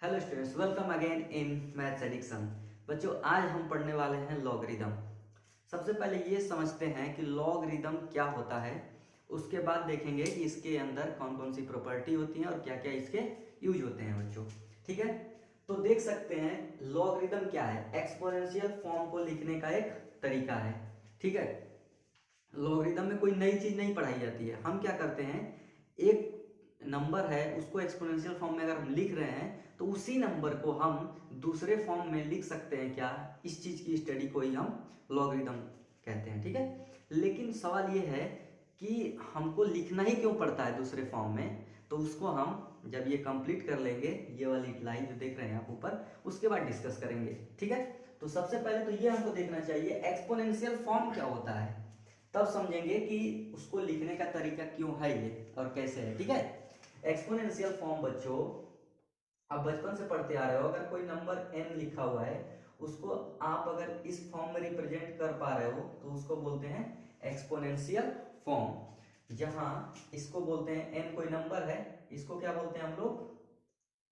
Hello students, welcome again in maths addiction. बच्चों, आज हम पढ़ने वाले हैं लॉगरिदम। सबसे पहले ये समझते हैं कि लॉगरिदम क्या होता है। उसके बाद देखेंगे कि इसके अंदर कौन कौन सी प्रॉपर्टी होती हैं और क्या क्या इसके यूज होते हैं बच्चों। ठीक है, तो देख सकते हैं लॉगरिदम क्या है। एक्सपोनेंशियल फॉर्म को लिखने का एक तरीका है। ठीक है, लॉगरिदम में कोई नई चीज नहीं पढ़ाई जाती है। हम क्या करते हैं, एक नंबर है उसको एक्सपोनेंशियल फॉर्म में अगर हम लिख रहे हैं तो उसी नंबर को हम दूसरे फॉर्म में लिख सकते हैं। क्या, इस चीज की स्टडी को ही हम लॉगरिदम कहते हैं। ठीक है, लेकिन सवाल ये है कि हमको लिखना ही क्यों पड़ता है दूसरे फॉर्म में। तो उसको हम जब ये कंप्लीट कर लेंगे, ये वाली लाइन जो देख रहे हैं आप ऊपर, उसके बाद डिस्कस करेंगे। ठीक है, तो सबसे पहले तो ये हमको देखना चाहिए एक्सपोनेंशियल फॉर्म क्या होता है, तब समझेंगे कि उसको लिखने का तरीका क्यों है ये और कैसे है। ठीक है, एक्सपोनेंशियल फॉर्म बच्चों आप बचपन से पढ़ते आ रहे हो। अगर कोई नंबर n लिखा हुआ है, उसको आप अगर इस फॉर्म में रिप्रेजेंट कर पा रहे हो तो उसको बोलते हैं एक्सपोनेंशियल फॉर्म। जहां इसको बोलते हैं n कोई नंबर है, इसको क्या बोलते हैं हम लोग,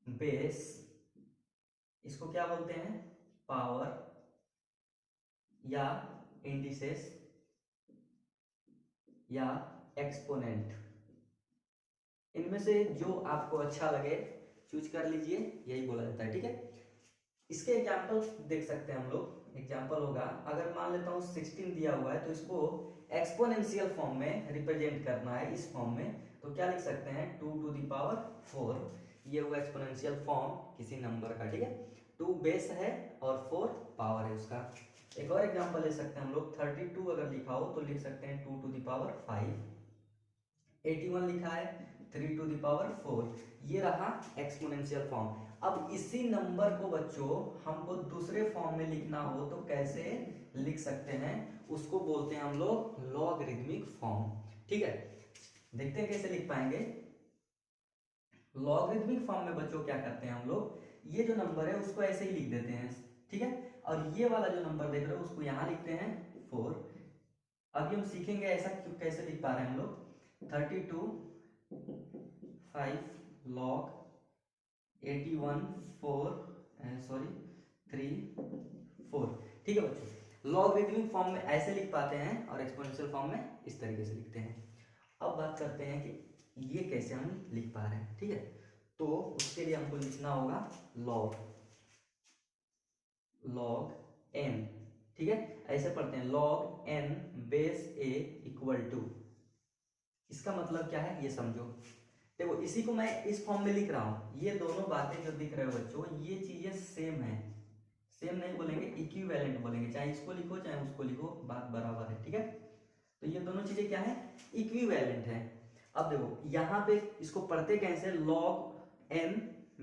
बेस। इसको क्या बोलते हैं, पावर या इंडिसेस या एक्सपोनेंट। इनमें से जो आपको अच्छा लगे चूज कर लीजिए, यही बोला जाता है। ठीक है, इसके एग्जाम्पल देख सकते हैं हम लोग। एग्जाम्पल होगा, अगर मान लेता हूँ 16 दिया हुआ है तो इसको एक्सपोनेंशियल फॉर्म में रिप्रेजेंट करना है इस फॉर्म में, तो क्या लिख सकते हैं 2 टू द पावर 4। ये हुआ एक्सपोनेंशियल फॉर्म किसी नंबर का। ठीक है, 2 बेस है और 4 पावर है उसका। एक और एग्जाम्पल ले सकते हैं हम लोग, 32 अगर लिखा हो तो लिख सकते हैं 2 टू द पावर 5। 81 लिखा है 3 टू द पावर 4। ये रहा एक्सपोनेंशियल फॉर्म। अब इसी नंबर को बच्चों हमको दूसरे फॉर्म में लिखना हो तो कैसे लिख सकते हैं, उसको बोलते हैं हम लोग लॉगरिदमिक फॉर्म। ठीक है, देखते हैं कैसे लिख पाएंगे। लॉगरिदमिक फॉर्म में बच्चों क्या करते हैं हम लोग, ये जो नंबर है उसको ऐसे ही लिख देते हैं। ठीक है, और ये वाला जो नंबर देख रहे हो उसको यहां लिखते हैं 4। अभी हम सीखेंगे ऐसा क्यों, कैसे लिख पा रहे हैं हम लोग। 32 5 log 81 4 सॉरी 3 4। ठीक है बच्चों, लॉगरिदमिक फॉर्म में ऐसे लिख पाते हैं और एक्सपोनेंशियल फॉर्म में इस तरीके से लिखते हैं। अब बात करते हैं कि ये कैसे हम लिख पा रहे हैं। ठीक है, तो उसके लिए हमको लिखना होगा log log n। ठीक है, ऐसे पढ़ते हैं log n base a equal to. इसका मतलब क्या है ये समझो। देखो, इसी को मैं इस फॉर्म में लिख रहा हूं। ये दोनों बातें जो दिख रहे हो बच्चों, ये चीजें सेम है। सेम नहीं बोलेंगे, इक्विवेलेंट बोलेंगे। चाहे इसको लिखो चाहे उसको लिखो, बात बराबर है। ठीक है, तो ये दोनों चीजें क्या है, इक्विवेलेंट है। अब देखो यहां पे इसको पढ़ते कैसे, log n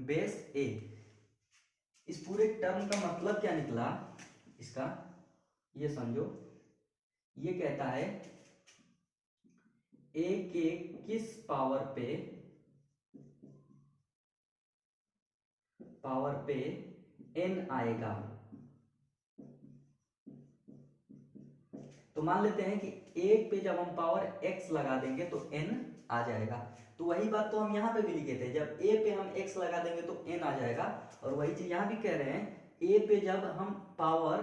बेस a। इस पूरे टर्म का मतलब क्या निकला इसका, ये समझो। ये कहता है a के किस पावर पे n आएगा। तो मान लेते हैं कि एक पे जब हम पावर x लगा देंगे तो n आ जाएगा। तो वही बात तो हम यहाँ पे भी लिखे थे, जब a पे हम x लगा देंगे तो n आ जाएगा। और वही चीज यहाँ भी कह रहे हैं, a पे जब हम पावर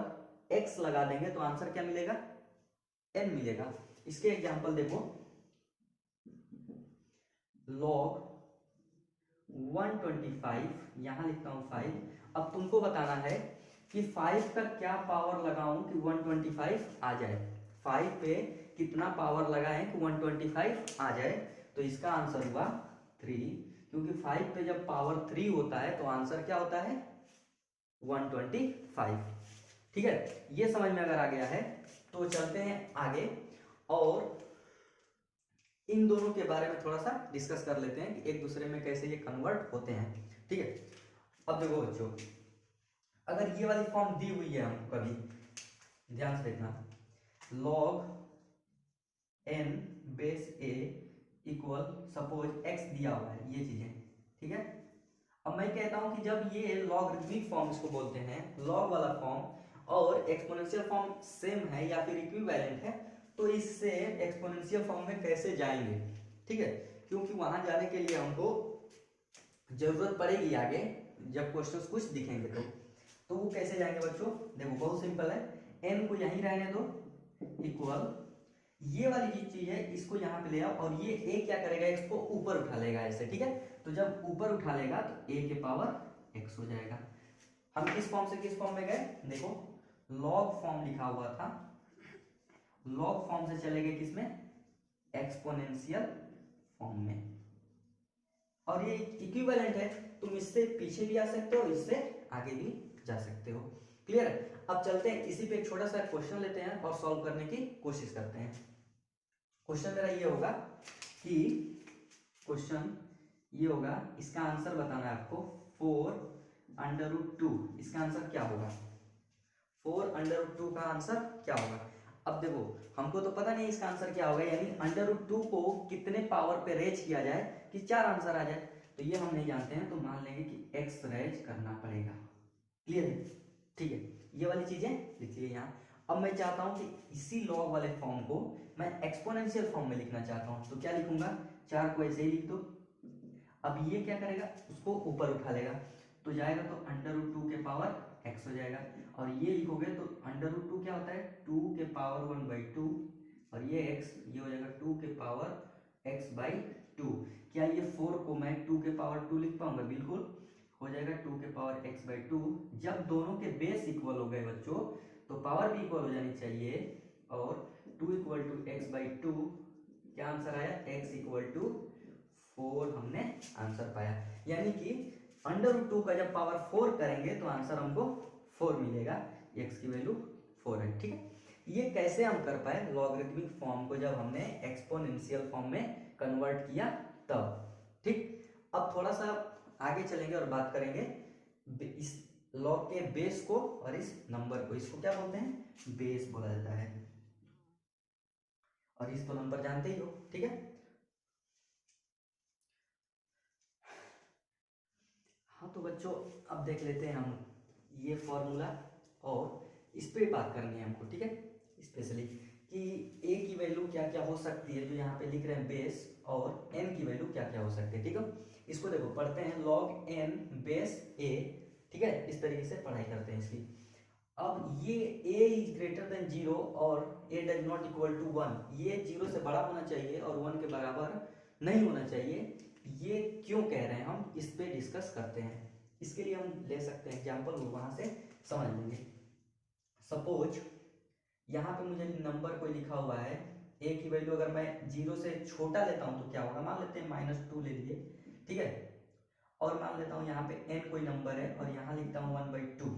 x लगा देंगे तो आंसर क्या मिलेगा, n मिलेगा। इसके एग्जांपल देखो, log 125, यहां लिखता हूं 5। अब तुमको बताना है कि 5 का क्या पावर लगाऊं कि 125 आ जाए। 5 पे कितना पावर लगाएं कि 125 आ जाए। तो इसका आंसर हुआ 3, क्योंकि 5 पे जब पावर 3 होता है तो आंसर क्या होता है 125। ठीक है, ये समझ में अगर आ गया है तो चलते हैं आगे और इन दोनों के बारे में थोड़ा सा डिस्कस कर लेते हैं कि एक दूसरे में कैसे ये कन्वर्ट होते हैं। ठीक है, अब देखो बच्चों, अगर ये वाली फॉर्म दी हुई है हमको, कभी ध्यान से देखना, log n base a equal suppose x दिया हुआ है, ये चीजें। ठीक है, अब मैं कहता हूं कि जब ये लॉगरिथमिक फॉर्म इसको बोलते हैं, लॉग वाला फॉर्म और एक्सपोनेंशियल फॉर्म सेम है या फिर इक्विवेलेंट है, तो इससे एक्सपोनेंशियल फॉर्म में कैसे जाएंगे। ठीक है, क्योंकि वहां जाने के लिए हमको जरूरत पड़ेगी आगे जब क्वेश्चंस कुछ दिखेंगे तो वो कैसे जाएंगे बच्चों, देखो बहुत सिंपल है, n को यहीं रहने दो इक्वल, ये वाली जो चीज है इसको यहाँ पे ले आओ और ये a क्या करेगा, इसको ऊपर उठा लेगा ऐसे, ठीक है। तो जब ऊपर उठा लेगा तो a के पावर x हो जाएगा। हम किस फॉर्म से किस फॉर्म में गए, देखो लॉग फॉर्म लिखा हुआ था, लॉग फॉर्म से चले गए किसमें, एक्सपोनेंशियल फॉर्म में। और ये इक्विवेलेंट है, तुम इससे पीछे भी आ सकते हो, इससे आगे भी जा सकते हो। क्लियर है। अब चलते हैं इसी पे एक छोटा सा क्वेश्चन लेते हैं और सॉल्व करने की कोशिश करते हैं। क्वेश्चन मेरा ये होगा कि क्वेश्चन ये होगा, इसका आंसर बताना है आपको 4√2, इसका आंसर क्या होगा, 4√2 का आंसर क्या होगा। अब देखो हमको तो पता नहीं इसका आंसर क्या होगा, यानी √2 को कितने पावर पे रेज किया जाए कि 4 आंसर आ जाए, तो ये हम नहीं जानते हैं, तो मान लेंगे कि x रेज करना पड़ेगा। क्लियर है, ठीक है, ये वाली चीजें लिख लिए यहाँ। अब मैं चाहता हूं कि इसी लॉग वाले फॉर्म को मैं एक्सपोनेंशियल फॉर्म में लिखना चाहता हूं, तो क्या लिखूंगा, 4 को ऐसे ही लिख दो। अब ये क्या करेगा, उसको ऊपर उठा लेगा, तो जाएगा तो √2 के पावर x हो जाएगा, और ये लिखोगे तो √2 क्या होता है, 2 के पावर 1/2, और ये x, ये हो जाएगा 2 के पावर x/2। क्या ये 4 को मैं 2 के पावर 2 लिख पाऊंगा, बिल्कुल हो जाएगा 2 के पावर x/2। जब दोनों के बेस इक्वल हो गए बच्चों, तो पावर भी इक्वल हो जानी चाहिए, और 2 = x/2, क्या आंसर आया, x = 4 हमने आंसर पाया। यानी कि √2 का जब पावर 4 करेंगे तो आंसर हमको 4 मिलेगा, x की वैल्यू 4 है, ठीक है। ये कैसे हम कर पाए, लॉगरिथमिक फॉर्म को जब हमने एक्सपोनेंशियल फॉर्म में कन्वर्ट किया तब, ठीक। अब थोड़ा सा आगे चलेंगे और बात करेंगे इस लॉग के बेस को और इस नंबर को, इसको क्या बोलते हैं, बेस बोला जाता है, और इस तो नंबर जानते ही हो, ठीक है। हाँ तो बच्चों अब देख लेते हैं हम ये फॉर्मूला, और इस पे बात करनी है हमको, ठीक है, स्पेशली कि a की वैल्यू क्या क्या हो सकती है, जो यहाँ पे लिख रहे हैं बेस, और n की वैल्यू क्या क्या हो सकती है, ठीक है। इसको देखो पढ़ते हैं, log n बेस a, ठीक है, इस तरीके से पढ़ाई करते हैं इसकी। अब ये a इज ग्रेटर देन 0 और a does not equal to 1, ये 0 से बड़ा होना चाहिए और 1 के बराबर नहीं होना चाहिए, ये क्यों कह रहे हैं हम इस पे डिस्कस करते हैं। इसके लिए हम ले सकते हैं एग्जांपल, वहां से समझ लेंगे। सपोज यहाँ पे मुझे नंबर कोई लिखा हुआ है, a की वैल्यू अगर मैं 0 से छोटा लेता हूं तो क्या होगा, मान लेते हैं -2 ले लिए, ठीक है, और मान लेता हूँ यहाँ पे n कोई नंबर है और यहाँ लिखता हूँ 1/2।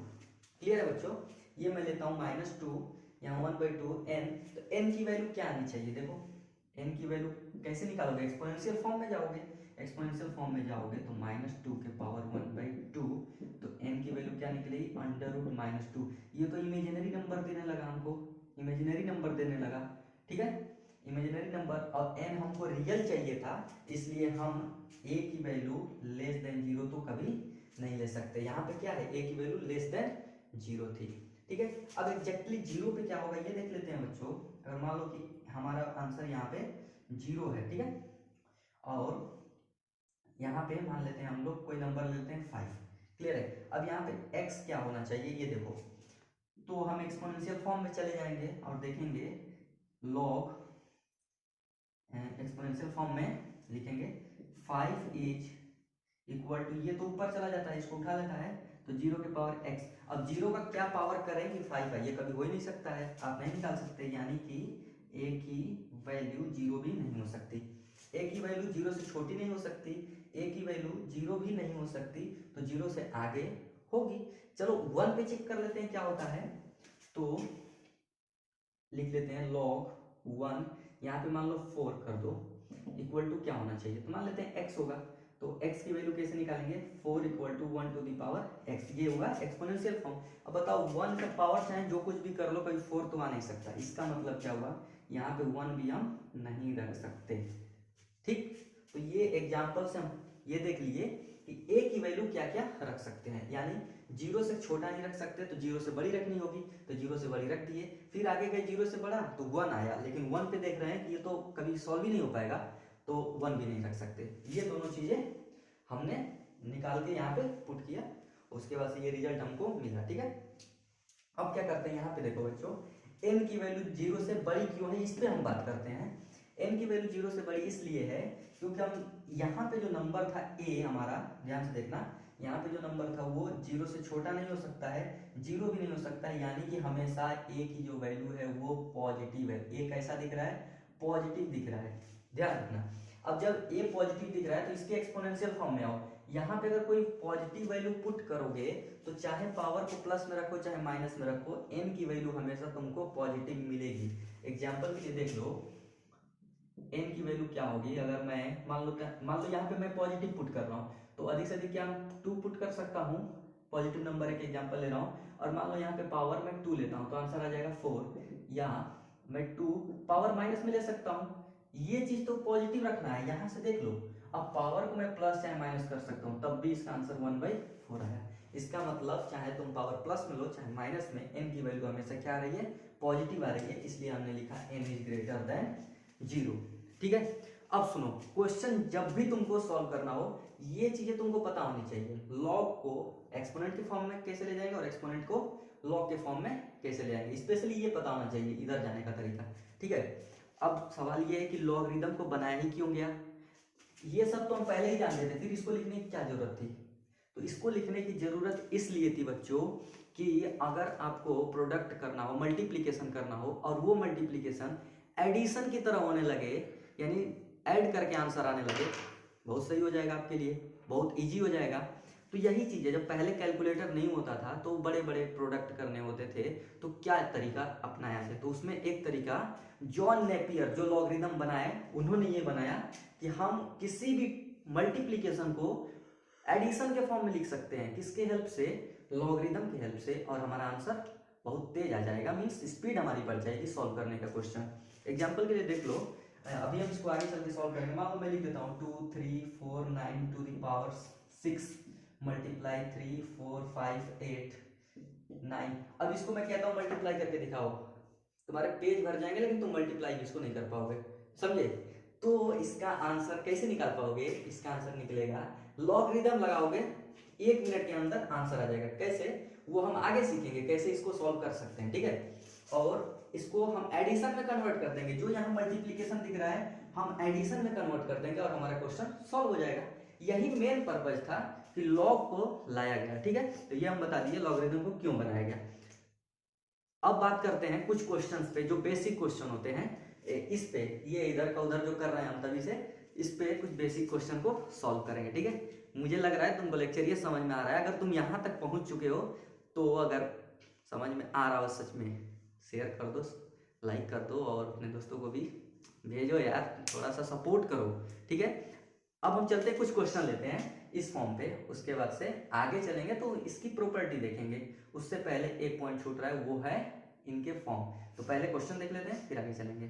क्लियर है बच्चों, ये मैं लेता हूँ -2, यहाँ 1/2 n, तो n की वैल्यू क्या आनी चाहिए, देखो n की वैल्यू कैसे निकालोगे, एक्सपोनेंशियल फॉर्म में जाओगे, एक्सपोनेंशियल फॉर्म में जाओगे तो -2 के पावर 1/2, तो n की वैल्यू क्या निकलेगी, √-2। ये तो इमेजिनरी नंबर देने लगा हमको, इमेजिनरी नंबर देने लगा, ठीक है, इमेजिनरी नंबर, और n हमको रियल चाहिए था, इसलिए हम a की वैल्यू लेस देन 0 तो कभी नहीं ले सकते। यहाँ पे क्या है, a की वैल्यू लेस देन 0 थी, ठीक है। अब एग्जैक्टली 0 पे क्या होगा ये देख लेते हैं बच्चों। अगर मान लो कि हमारा आंसर यहाँ पे 0 है, ठीक है, और यहाँ पे मान लेते हैं हम लोग कोई नंबर लेते हैं 5। क्लियर है। अब यहाँ पे x क्या होना चाहिए ये देखो, तो हम एक्सपोनेंशियल फॉर्म में चले जाएंगे और देखेंगे लॉग, एक्सपोनेंशियल फॉर्म में लिखेंगे 5 इज इक्वल टू, ये तो ऊपर चला जाता है, इसको उठा लेता है, तो 0 के पावर x। अब 0 का क्या पावर करेंगे 5 है, ये कभी हो ही नहीं सकता है, आप नहीं निकाल सकते, यानी कि a की वैल्यू 0 भी नहीं हो सकती, a की वैल्यू 0 से छोटी नहीं हो सकती, a की वैल्यू 0 भी नहीं हो सकती, तो 0 से आगे होगी। चलो 1 पे चेक कर लेते हैं क्या होता है, तो लिख लेते हैं log 1, यहाँ पे मान लो 4 कर दो, इक्वल टू क्या होना चाहिए, तो मान लेते हैं x होगा, तो x की वैल्यू कैसे निकालेंगे, 4 = 1 टू द पावर x, ये होगा एक्सपोनेंशियल फॉर्म। अब बताओ 1 का पावर चाहे जो कुछ भी कर लो, कभी 4 तो आ नहीं सकता, इसका मतलब क्या हुआ, यहाँ पे 1 भी हम नहीं रख सकते, ठीक। तो ये एग्जाम्पल से हम ये देख लिए कि a की वैल्यू क्या क्या रख सकते हैं, यानी 0 से छोटा नहीं रख सकते, तो 0 से बड़ी रखनी होगी, तो 0 से बड़ी रख दिए, फिर आगे गए 0 से बड़ा तो 1 आया, लेकिन 1 पे देख रहे हैं कि ये तो कभी सॉल्व ही नहीं हो पाएगा, तो 1 भी नहीं रख सकते। ये दोनों चीजें हमने निकाल के यहाँ पे पुट किया, उसके बाद से ये रिजल्ट हमको मिला। ठीक है, अब क्या करते हैं यहाँ पे देखो बच्चों, n की वैल्यू 0 से बड़ी क्यों है, इस पे हम बात करते हैं। n की वैल्यू 0 से बड़ी इसलिए है क्योंकि हम यहाँ पे जो नंबर था a हमारा, ध्यान से देखना, यहाँ पे जो नंबर था वो 0 से छोटा नहीं हो सकता है, 0 भी नहीं हो सकता है, यानी कि हमेशा a की जो वैल्यू है वो पॉजिटिव है। a कैसा दिख रहा है, पॉजिटिव दिख रहा है, ध्यान रखना। अब जब a पॉजिटिव दिख रहा है तो इसके एक्सपोनेंशियल फॉर्म में आओ, यहाँ पे अगर कोई पॉजिटिव वैल्यू पुट करोगे तो चाहे पावर को प्लस में रखो चाहे माइनस में रखो, n की वैल्यू हमेशा तुमको पॉजिटिव मिलेगी। एग्जांपल के लिए देख लो, n की वैल्यू क्या होगी, अगर मैं मान लो यहाँ पे मैं पॉजिटिव पुट कर रहा हूँ तो अधिक से अधिक क्या 2 पुट कर सकता हूँ, पॉजिटिव नंबर एक एग्जांपल ले रहा हूँ, और मान लो यहाँ पे पावर मैं 2 लेता हूँ तो आंसर आ जाएगा 4, या मैं 2 पावर माइनस में ले सकता हूँ, ये चीज तो पॉजिटिव रखना है, यहाँ से देख लो। अब पावर को मैं प्लस चाहे माइनस कर सकता हूँ, तब भी इसका आंसर 1/4 आया। इसका मतलब चाहे तुम पावर प्लस में लो चाहे माइनस में, n की वैल्यू हमेशा क्या आ रही है, पॉजिटिव आ रही है, इसलिए हमने लिखा n इज ग्रेटर देन 0। ठीक है, अब सुनो, क्वेश्चन जब भी तुमको सॉल्व करना हो ये चीजें तुमको पता होनी चाहिए, लॉग को एक्सपोनेंट के फॉर्म में कैसे ले जाएंगे और एक्सपोनेंट को लॉग के फॉर्म में कैसे ले आएंगे, स्पेशली ये पता होना चाहिए इधर जाने का तरीका। ठीक है, अब सवाल ये है कि लॉगरिदम को बनाया ही क्यों गया, ये सब तो हम पहले ही जानते थे, फिर इसको लिखने की क्या जरूरत थी। तो इसको लिखने की जरूरत इसलिए थी बच्चों कि अगर आपको प्रोडक्ट करना हो, मल्टीप्लिकेशन करना हो, और वो मल्टीप्लिकेशन एडिशन की तरह होने लगे, यानी ऐड करके आंसर आने लगे, बहुत सही हो जाएगा आपके लिए, बहुत इजी हो जाएगा। तो यही चीज़ है, जब पहले कैलकुलेटर नहीं होता था तो बड़े बड़े प्रोडक्ट करने होते थे तो क्या तरीका अपनाया थे, तो उसमें एक तरीका जॉन नेपियर जो लॉगरिदम बनाए उन्होंने ये बनाया कि हम किसी भी मल्टीप्लिकेशन को एडिशन के फॉर्म में लिख सकते हैं, किसके हेल्प से, लॉगरिदम की हेल्प से, और हमारा आंसर बहुत तेज आ जाएगा, मीन्स स्पीड हमारी बढ़ जाएगी सॉल्व करने का क्वेश्चन। एग्जाम्पल के लिए देख लो, अभी हम इसको आगे चल के सॉल्व करेंगे, मान लो मैं लिख देता हूँ 2 3 4 9 टू द पावर 6 मल्टीप्लाई 3 4 5 8 9। अब इसको मैं कहता हूँ मल्टीप्लाई करके दिखाओ, तुम्हारे पेज भर जाएंगे लेकिन तुम मल्टीप्लाई इसको नहीं कर पाओगे, समझे। तो इसका आंसर कैसे निकाल पाओगे, इसका आंसर निकलेगा, लॉगरिदम लगाओगे 1 मिनट के अंदर आंसर आ जाएगा। कैसे, वो हम आगे सीखेंगे कैसे इसको सॉल्व कर सकते हैं। ठीक है, और इसको हम एडिशन में कन्वर्ट कर देंगे, जो यहाँ मल्टीप्लिकेशन दिख रहा है हम एडिशन में कन्वर्ट कर देंगे और हमारा क्वेश्चन सॉल्व हो जाएगा। यही मेन पर्पज था कि लॉग को लाया गया। ठीक है, तो ये हम बता दिए लॉगरिदम को क्यों बनाया गया। अब बात करते हैं कुछ क्वेश्चंस पे जो बेसिक क्वेश्चन होते हैं, इस पे ये इधर का उधर जो कर रहे हैं हम तभी से इस पे कुछ बेसिक क्वेश्चन को सॉल्व करेंगे। ठीक है, मुझे लग रहा है तुमको लेक्चर ये समझ में आ रहा है, अगर तुम यहाँ तक पहुँच चुके हो तो अगर समझ में आ रहा हो सच में शेयर कर दो, लाइक कर दो और अपने दोस्तों को भी भेजो यार, थोड़ा सा सपोर्ट करो। ठीक है, अब हम चलते हैं कुछ क्वेश्चन लेते हैं इस फॉर्म पे, उसके बाद से आगे चलेंगे तो इसकी प्रॉपर्टी देखेंगे। उससे पहले एक पॉइंट छूट रहा है, वो है इनके फॉर्म। तो पहले क्वेश्चन देख लेते हैं फिर आगे चलेंगे।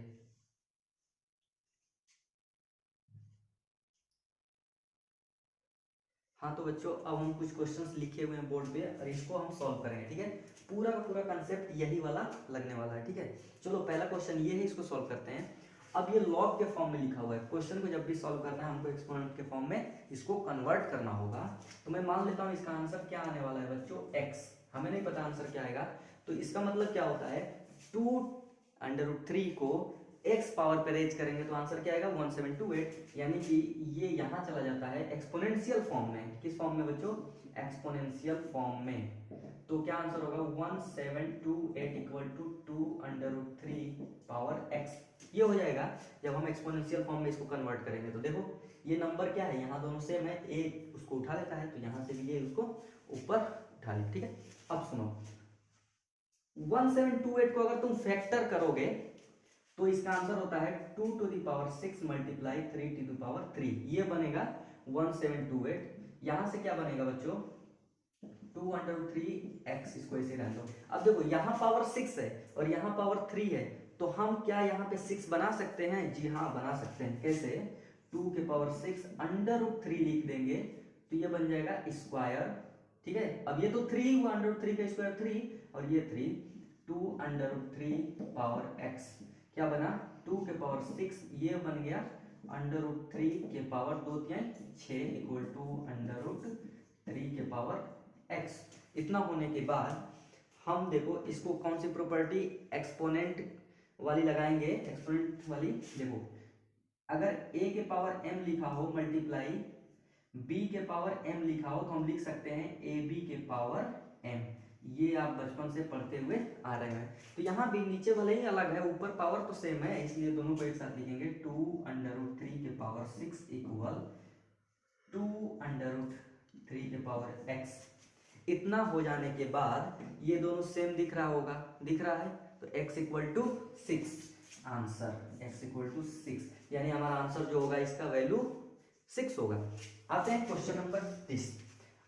हाँ तो बच्चों अब हम कुछ क्वेश्चंस लिखे हुए हैं बोर्ड पे और इसको हम सॉल्व करेंगे। ठीक है, पूरा का पूरा कंसेप्ट यही वाला लगने वाला है। ठीक है, चलो पहला क्वेश्चन ये है, इसको सॉल्व करते हैं। अब ये लॉग के फॉर्म में लिखा हुआ है, क्वेश्चन को जब भी सॉल्व करना है हमको एक्सपोनेंट के फॉर्म में इसको कन्वर्ट करना होगा। तो मैं मान लेता हूँ इसका आंसर क्या आने वाला है बच्चों, x, हमें नहीं पता आंसर क्या आएगा। तो इसका मतलब क्या होता है, 2√3 को x पावर पे रेज करेंगे तो आंसर क्या आएगा 1728, यानी कि ये यहाँ चला जाता है एक्सपोनेंशियल फॉर्म में। किस फॉर्म में बच्चों, एक्सपोनेंशियल फॉर्म में। तो क्या आंसर होगा 1728 इक्वल टू 2√3 पावर x, ये हो जाएगा जब हम एक्सपोनेंशियल फॉर्म में इसको कन्वर्ट करेंगे। तो देखो ये नंबर क्या है, यहाँ दोनों सेम है, एक उसको उठा लेता है तो यहाँ से भी ये उसको ऊपर उठा ले। ठीक है, अब सुनो 1728 को अगर तुम फैक्टर करोगे तो इसका आंसर होता है 2⁶ मल्टीप्लाई 3⁻3, ये बनेगा 1728। यहां से क्या बनेगा बच्चों 2√3x, इसको ऐसे रहने दो। अब देखो यहाँ पावर 6 है और यहाँ पावर 3 है, तो हम क्या यहाँ पे 6 बना सकते हैं, जी हाँ बना सकते हैं। कैसे, 2⁶ √3 लिख देंगे तो ये बन जाएगा स्क्वायर। ठीक है, अब ये तो 3 हुआ, √3 का स्क्वायर 3 और ये 3, 2√3 पावर x क्या बना 2⁶, ये बन गया √3 के पावर 2 3 6 इक्वल टू इतना होने के बाद हम देखो इसको कौन सी प्रॉपर्टी एक्सपोनेंट वाली लगाएंगे, एक्सपोनेंट वाली। देखो अगर a के पावर m लिखा हो मल्टीप्लाई b के पावर m लिखा हो तो हम लिख सकते हैं ab के पावर m। ये आप बचपन से पढ़ते हुए आ रहे हैं। तो यहाँ भी नीचे भले ही अलग है, ऊपर पावर तो सेम है, इसलिए दोनों को एक साथ लिखेंगे 2√3 के पावर 6 इक्वल 2√3 के पावर x। इतना हो जाने के बाद ये दोनों सेम दिख रहा होगा, दिख रहा है, तो x equal to 6 answer, x equal to 6, यानी हमारा आंसर जो होगा इसका वैल्यू 6 होगा। आते हैं क्वेश्चन नंबर 30।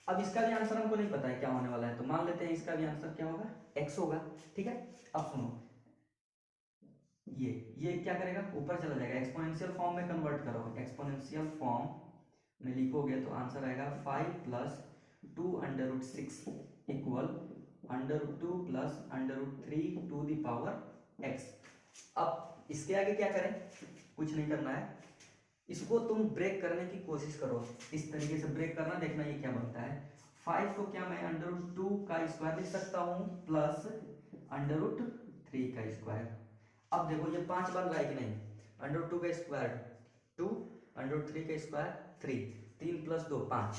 अब इसका भी आंसर हमको नहीं पता है क्या होने वाला है, तो मान लेते हैं इसका भी आंसर क्या होगा, x होगा। ठीक है, अब सुनो, ये क्या करेगा, ऊपर चला जाएगा, एक्सपोनेंशियल फॉर्म में कन्वर्ट करो। एक्सपोनेंशियल फॉर्म में लिखोगे तो आंसर आएगा 5 plus 2√6 equal √2 plus √3 to the power x। अब इसके आगे क्या करें, कुछ नहीं करना है, इसको तुम ब्रेक करने की कोशिश करो, इस तरीके से ब्रेक करना, देखना ये क्या बनता है। 5 को क्या मैं √2 का स्क्वायर लिख सकता हूँ प्लस √3 का स्क्वायर। अब देखो ये 5 बन रहा है कि नहीं, √2 का स्क्वायर 2, √3 का स्क्वायर 3, 3 प्लस 2 5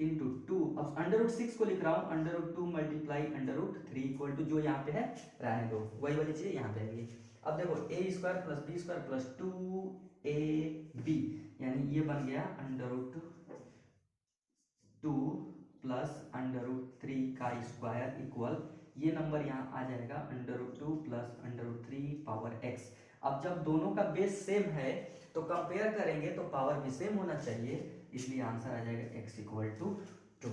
इंटू 2। अब √6 को लिख रहा हूँ √2 मल्टीप्लाई √3 इक्वल टू जो यहाँ पे है रहने दो, वही वाली चीज यहाँ पे आएगी। अब देखो a square plus b square plus 2ab, यानी ये बन गया √2 प्लस √3 का स्क्वायर इक्वल, ये नंबर यहाँ आ जाएगा √2 प्लस √3 पावर x। अब जब दोनों का बेस सेम है तो कंपेयर करेंगे तो पावर भी सेम होना चाहिए, इसलिए आंसर आ जाएगा x इक्वल टू 2।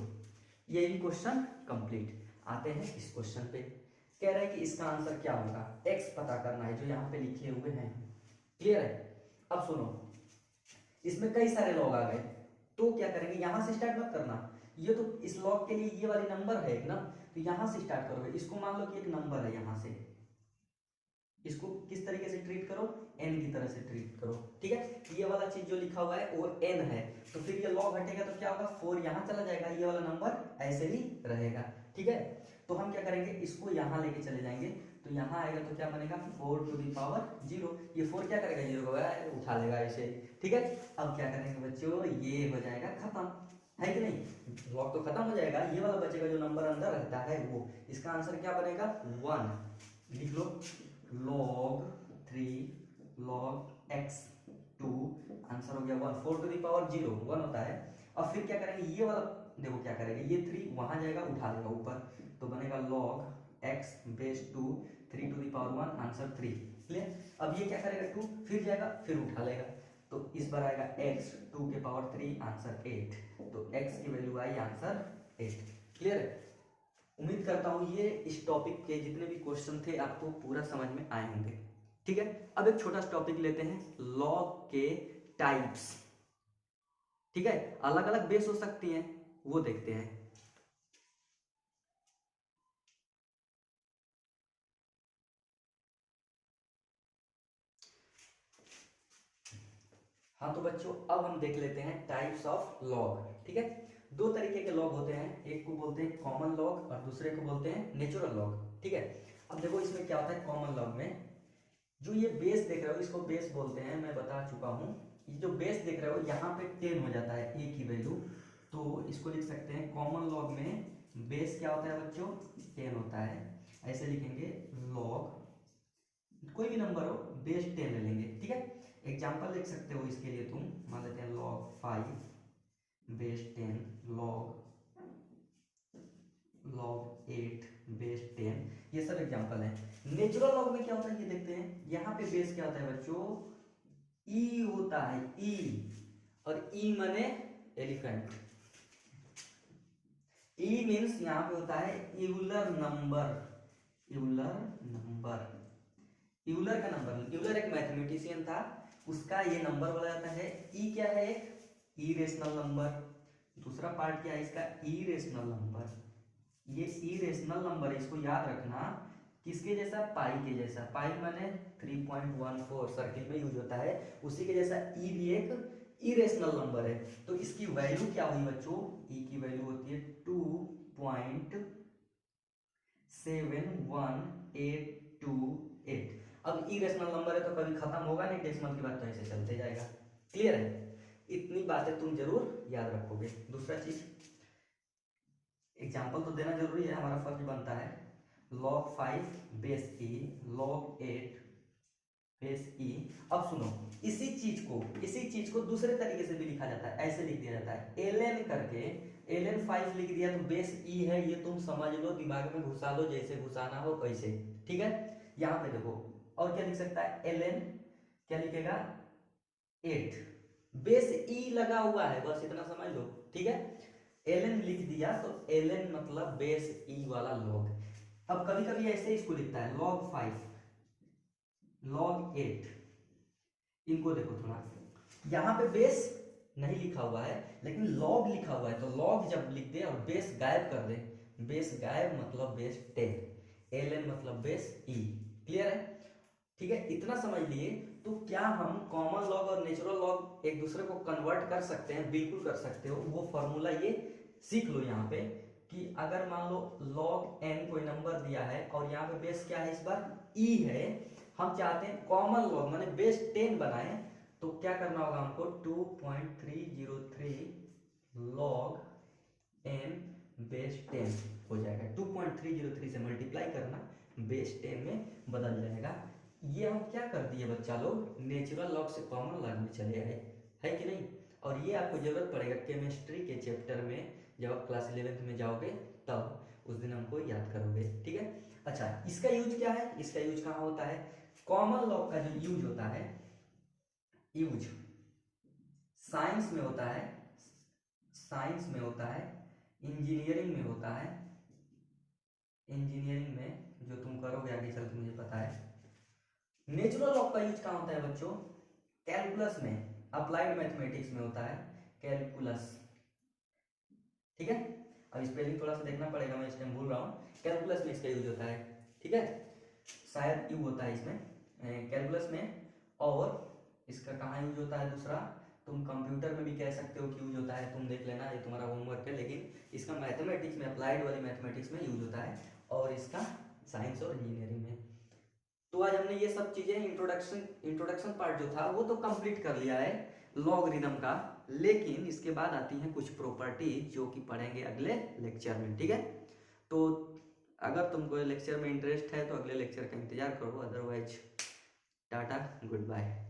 ये भी क्वेश्चन कंप्लीट। आते हैं इस क्वेश्चन पे, कह रहा है कि इसका आंसर क्या होगा, x पता करना है जो यहाँ पे लिखे हुए हैं। क्लियर है? अब सुनो, इसमें कई सारे लॉग आ गए, तो क्या करेंगे, यहां से स्टार्ट मत करना, ये तो इस लॉग के लिए ये वाली नंबर है ना, तो यहां से स्टार्ट करोगे। इसको मान लो कि एक नंबर है, यहां से इसको किस तरीके से ट्रीट करो, n की तरह से ट्रीट करो। ठीक है, ये वाला चीज जो लिखा हुआ है वो n है, तो फिर ये लॉग हटेगा तो क्या होगा, 4 यहाँ चला जाएगा, ये वाला नंबर ऐसे ही रहेगा। ठीक है, तो हम क्या करेंगे, इसको यहाँ लेके चले जाएंगे, तो यहाँ आएगा तो क्या बनेगा 4 टू दी पावर 0। ये 4 क्या करेगा, 0 को उठा लेगा ऐसे। ठीक है, अब क्या करेंगे बच्चों, ये हो जाएगा खत्म, है कि नहीं, लॉग तो खत्म हो जाएगा, ये वाला बचेगा जो नंबर अंदर रहता है वो। इसका आंसर क्या बनेगा 1, लिख लो log 3 log x 2, आंसर हो गया 1। 4 टू दी पावर 0 1 होता है। अब फिर क्या करेंगे, ये वाला देखो क्या करेगा, ये 3 वहां जाएगा, उठा लेगा ऊपर, तो बनेगा log x base 2 3 to the power 1, answer 3। Clear? अब ये क्या करेगा 2, फिर जाएगा, फिर उठा लेगा, तो इस बार आएगा x 2 के पावर 3, आंसर 8। तो x की वैल्यू आई आंसर 8। क्लियर है? उम्मीद करता हूं ये इस टॉपिक के जितने भी क्वेश्चन थे आपको पूरा समझ में आए होंगे। ठीक है, अब एक छोटा सा टॉपिक लेते हैं, लॉग के टाइप्स। ठीक है, अलग अलग बेस हो सकती हैं, वो देखते हैं। हाँ तो बच्चों अब हम देख लेते हैं टाइप्स ऑफ लॉग। ठीक है, 2 तरीके के लॉग होते हैं, एक को बोलते हैं कॉमन लॉग और दूसरे को बोलते हैं नेचुरल लॉग। ठीक है, अब देखो इसमें क्या होता है, कॉमन लॉग में जो ये बेस देख रहे हो इसको बेस बोलते हैं, मैं बता चुका हूँ। ये जो बेस देख रहे हो यहाँ पे 10 हो जाता है a की वैल्यू, तो इसको लिख सकते हैं कॉमन लॉग में बेस क्या होता है बच्चों 10 होता है। ऐसे लिखेंगे लॉग कोई भी नंबर हो बेस 10 ले लेंगे। ठीक है, एग्जाम्पल लिख सकते हो इसके लिए, तुम मान लेते हैं log 5 बेस 10, log 8 बेस 10, ये सब एग्जाम्पल है। नेचुरल लॉग में क्या होता है ये देखते हैं, यहाँ पे बेस क्या होता है बच्चों e होता है, e, और e माने एलिफेंट, e मीन्स यहाँ पे होता है Euler number, Euler number, Euler का नंबर। यूलर एक मैथमेटिशियन था, उसका ये नंबर बोला जाता है। e क्या है, एक इरेशनल नंबर, दूसरा पार्ट क्या है इसका इरेशनल नंबर। ये इरेशनल नंबर है, इसको याद रखना, किसके जैसा, पाई के जैसा। पाई माने 3.14 सर्किल में यूज होता है, उसी के जैसा ई भी एक इरेशनल नंबर है। तो इसकी वैल्यू क्या हुई बच्चों, ई की वैल्यू होती है 2.71828। अब इरेशनल नंबर है तो कभी खत्म होगा नहीं, डेसिमल के बाद तो ऐसे चलते जाएगा। क्लियर है? इतनी बातें तुम जरूर याद रखोगे। दूसरा चीज, एग्जाम्पल तो देना जरूरी है, हमारा फर्ज बनता है। log 5 बेस ई, log 8 बेस ई। अब सुनो, इसी चीज को दूसरे तरीके से भी लिखा जाता है, ऐसे लिख दिया जाता है ln करके, ln 5 लिख दिया तो बेस ई है, ये तुम समझ लो, दिमाग में घुसा लो, जैसे घुसाना हो वैसे। ठीक है, यहाँ पे देखो और क्या लिख सकता है, ln क्या लिखेगा 8, बेस ई लगा हुआ है, बस इतना समझ लो। ठीक है, ln लिख दिया तो ln मतलब बेस ई वाला log। अब कभी कभी ऐसे इसको लिखता है log 5, log 8। इनको देखो थोड़ा, यहां पे बेस नहीं लिखा हुआ है लेकिन log लिखा हुआ है, तो log जब लिख दे और बेस गायब कर दे, बेस गायब मतलब बेस 10, ln मतलब बेस ई। क्लियर है? ठीक है, इतना समझ लिए। तो क्या हम कॉमन लॉग और नेचुरल लॉग एक दूसरे को कन्वर्ट कर सकते हैं? बिल्कुल कर सकते हो। वो फॉर्मूला ये सीख लो यहाँ पे कि अगर मान लो log n कोई नंबर दिया है और यहाँ पे बेस क्या है, इस बार e है, हम चाहते हैं कॉमन लॉग माने बेस 10 बनाए, तो क्या करना होगा हमको, 2.303 log n बेस 10 हो जाएगा। 2.303 से मल्टीप्लाई करना, बेस 10 में बदल जाएगा। ये हम क्या कर दिए बच्चा लोग, नेचुरल लॉग से कॉमन लॉग में चले आए, है कि नहीं? और ये आपको जरूरत पड़ेगा केमिस्ट्री के चैप्टर में, जब आप क्लास 11th में जाओगे तब उस दिन हमको याद करोगे। ठीक है, अच्छा इसका यूज क्या है, इसका यूज कहाँ होता है? कॉमन लॉग का जो यूज होता है, यूज साइंस में होता है, साइंस में होता है, इंजीनियरिंग में होता है, इंजीनियरिंग में जो तुम करोगे आगे चल के मुझे पता है। नेचुरल लॉग का यूज कहाँ होता है बच्चों? कैलकुलस में, अप्लाइड मैथमेटिक्स में होता है कैलकुलस। ठीक है, अब स्पेलिंग थोड़ा सा देखना पड़ेगा, मैं इस टाइम भूल रहा हूँ। कैलकुलस में इसका यूज होता है। ठीक है, शायद यू होता है इसमें कैलकुलस में। और इसका कहाँ यूज होता है दूसरा, तुम कंप्यूटर में भी कह सकते हो कि यूज होता है, तुम देख लेना, ये तुम्हारा होमवर्क है। लेकिन इसका मैथमेटिक्स में, अप्लाइड वाली मैथमेटिक्स में यूज होता है, और इसका साइंस और इंजीनियरिंग में। तो आज हमने ये सब चीजें, इंट्रोडक्शन पार्ट जो था वो तो कंप्लीट कर लिया है लॉगरिदम का। लेकिन इसके बाद आती हैं कुछ प्रॉपर्टी जो कि पढ़ेंगे अगले लेक्चर में। ठीक है, तो अगर तुमको लेक्चर में इंटरेस्ट है तो अगले लेक्चर का इंतजार करो, अदरवाइज टाटा गुड बाय।